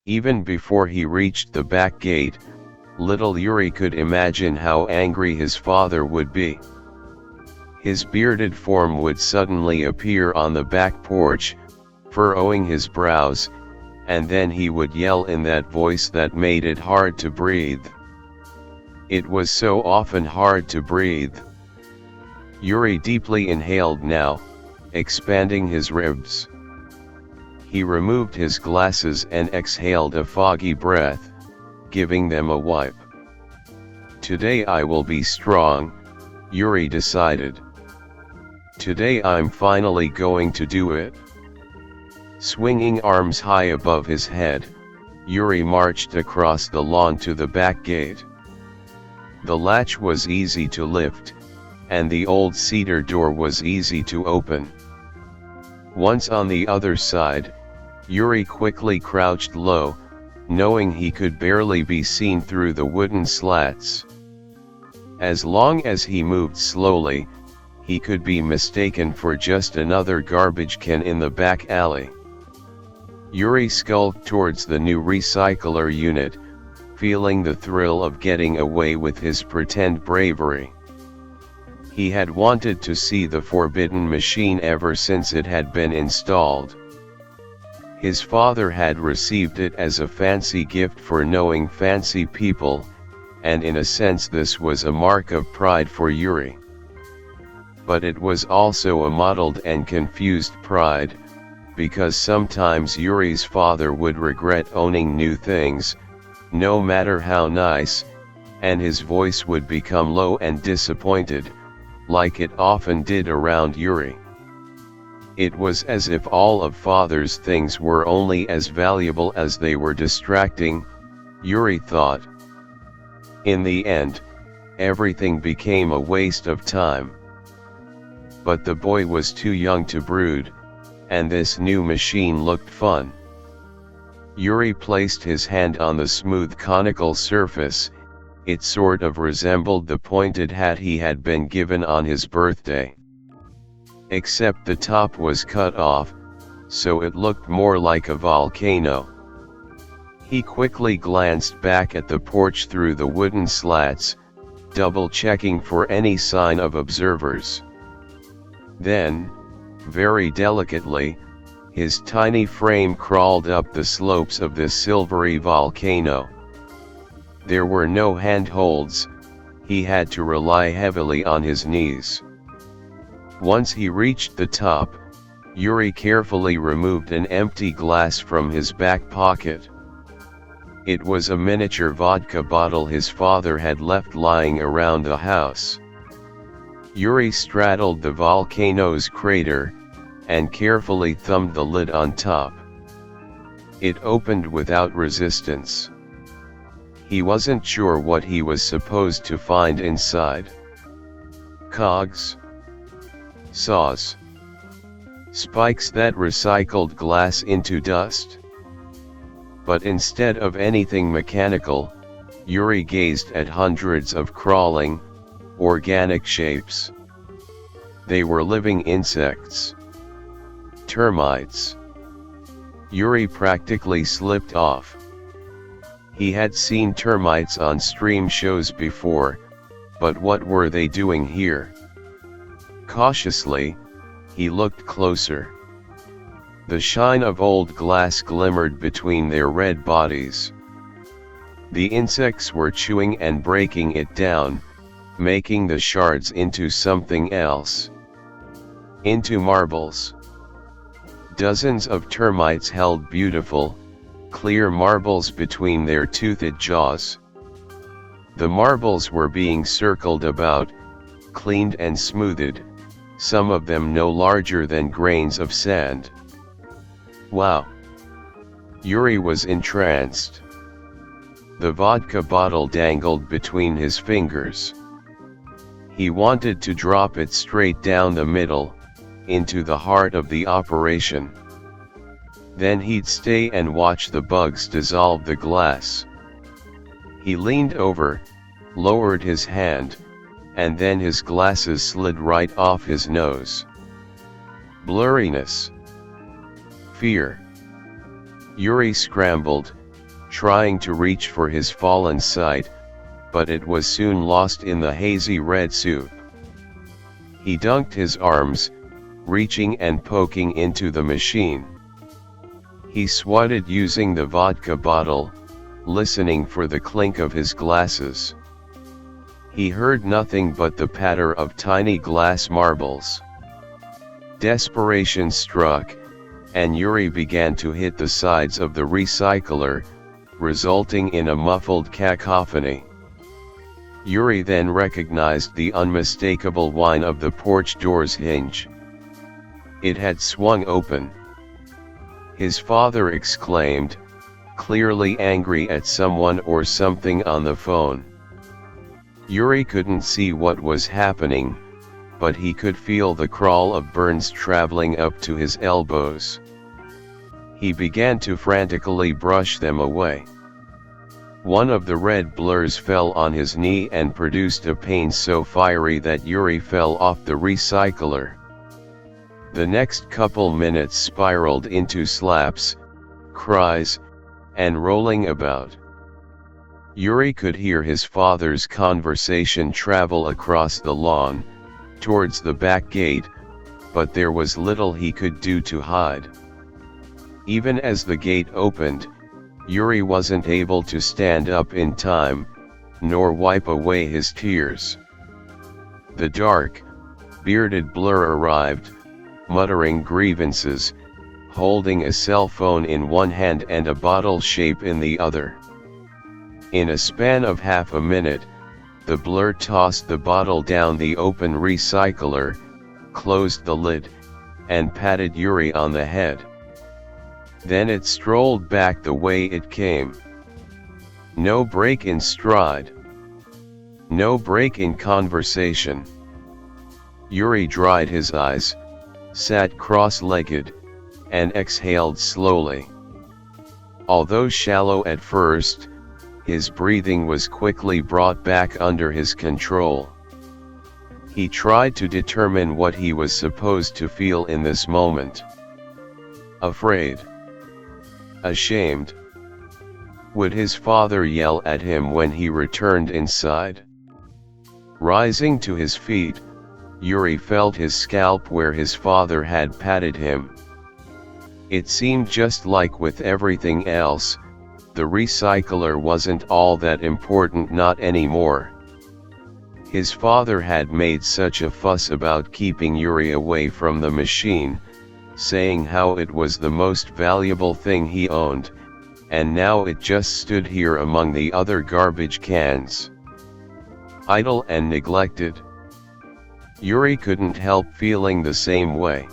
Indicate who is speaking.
Speaker 1: Even before he reached the back gate, little Yuri could imagine how angry his father would be. His bearded form would suddenly appear on the back porch, furrowing his brows, and then he would yell in that voice that made it hard to breathe. It was so often hard to breathe. Yuri deeply inhaled now, expanding his ribs. He removed his glasses and exhaled a foggy breath, giving them a wipe. Today I will be strong, Yuri decided. Today I'm finally going to do it. Swinging arms high above his head, Yuri marched across the lawn to the back gate. The latch was easy to lift, and the old cedar door was easy to open. Once on the other side, Yuri quickly crouched low, knowing he could barely be seen through the wooden slats. As long as he moved slowly, he could be mistaken for just another garbage can in the back alley. Yuri skulked towards the new recycler unit, feeling the thrill of getting away with his pretend bravery. He had wanted to see the forbidden machine ever since it had been installed. His father had received it as a fancy gift for knowing fancy people, and in a sense this was a mark of pride for Yuri. But it was also a mottled and confused pride, because sometimes Yuri's father would regret owning new things, no matter how nice, and his voice would become low and disappointed, like it often did around Yuri. It was as if all of father's things were only as valuable as they were distracting, Yuri thought. In the end, everything became a waste of time. But the boy was too young to brood, and this new machine looked fun. Yuri placed his hand on the smooth conical surface. It sort of resembled the pointed hat he had been given on his birthday. Except the top was cut off, so it looked more like a volcano. He quickly glanced back at the porch through the wooden slats, double-checking for any sign of observers. Then, very delicately, his tiny frame crawled up the slopes of this silvery volcano. There were no handholds, he had to rely heavily on his knees. Once he reached the top, Yuri carefully removed an empty glass from his back pocket. It was a miniature vodka bottle his father had left lying around the house. Yuri straddled the volcano's crater, and carefully thumbed the lid on top. It opened without resistance. He wasn't sure what he was supposed to find inside. Cogs? Saws? Spikes that recycled glass into dust? But instead of anything mechanical, Yuri gazed at hundreds of crawling, organic shapes. They were living insects. Termites. Yuri practically slipped off. He had seen termites on stream shows before, but what were they doing here? Cautiously, he looked closer. The shine of old glass glimmered between their red bodies. The insects were chewing and breaking it down, making the shards into something else. Into marbles. Dozens of termites held beautiful, clear marbles between their toothed jaws. The marbles were being circled about, cleaned and smoothed, some of them no larger than grains of sand. Wow! Yuri was entranced. The vodka bottle dangled between his fingers. He wanted to drop it straight down the middle, into the heart of the operation. Then he'd stay and watch the bugs dissolve the glass. He leaned over, lowered his hand, and then his glasses slid right off his nose. Blurriness. Fear. Yuri scrambled, trying to reach for his fallen sight, but it was soon lost in the hazy red soup. He dunked his arms, reaching and poking into the machine. He swatted using the vodka bottle, listening for the clink of his glasses. He heard nothing but the patter of tiny glass marbles. Desperation struck, and Yuri began to hit the sides of the recycler, resulting in a muffled cacophony. Yuri then recognized the unmistakable whine of the porch door's hinge. It had swung open. His father exclaimed, clearly angry at someone or something on the phone. Yuri couldn't see what was happening, but he could feel the crawl of burns traveling up to his elbows. He began to frantically brush them away. One of the red blurs fell on his knee and produced a pain so fiery that Yuri fell off the recycler. The next couple minutes spiraled into slaps, cries, and rolling about. Yuri could hear his father's conversation travel across the lawn, towards the back gate, but there was little he could do to hide. Even as the gate opened, Yuri wasn't able to stand up in time, nor wipe away his tears. The dark, bearded blur arrived, muttering grievances, holding a cell phone in one hand and a bottle shape in the other. In a span of half a minute, the blur tossed the bottle down the open recycler, closed the lid, and patted Yuri on the head. Then it strolled back the way it came. No break in stride. No break in conversation. Yuri dried his eyes, sat cross-legged, and exhaled slowly. Although shallow at first, his breathing was quickly brought back under his control. He tried to determine what he was supposed to feel in this moment. Afraid? Ashamed? Would his father yell at him when he returned inside? Rising to his feet, Yuri felt his scalp where his father had patted him. It seemed just like with everything else, the recycler wasn't all that important, not anymore. His father had made such a fuss about keeping Yuri away from the machine, saying how it was the most valuable thing he owned, and now it just stood here among the other garbage cans. Idle and neglected. Yuri couldn't help feeling the same way.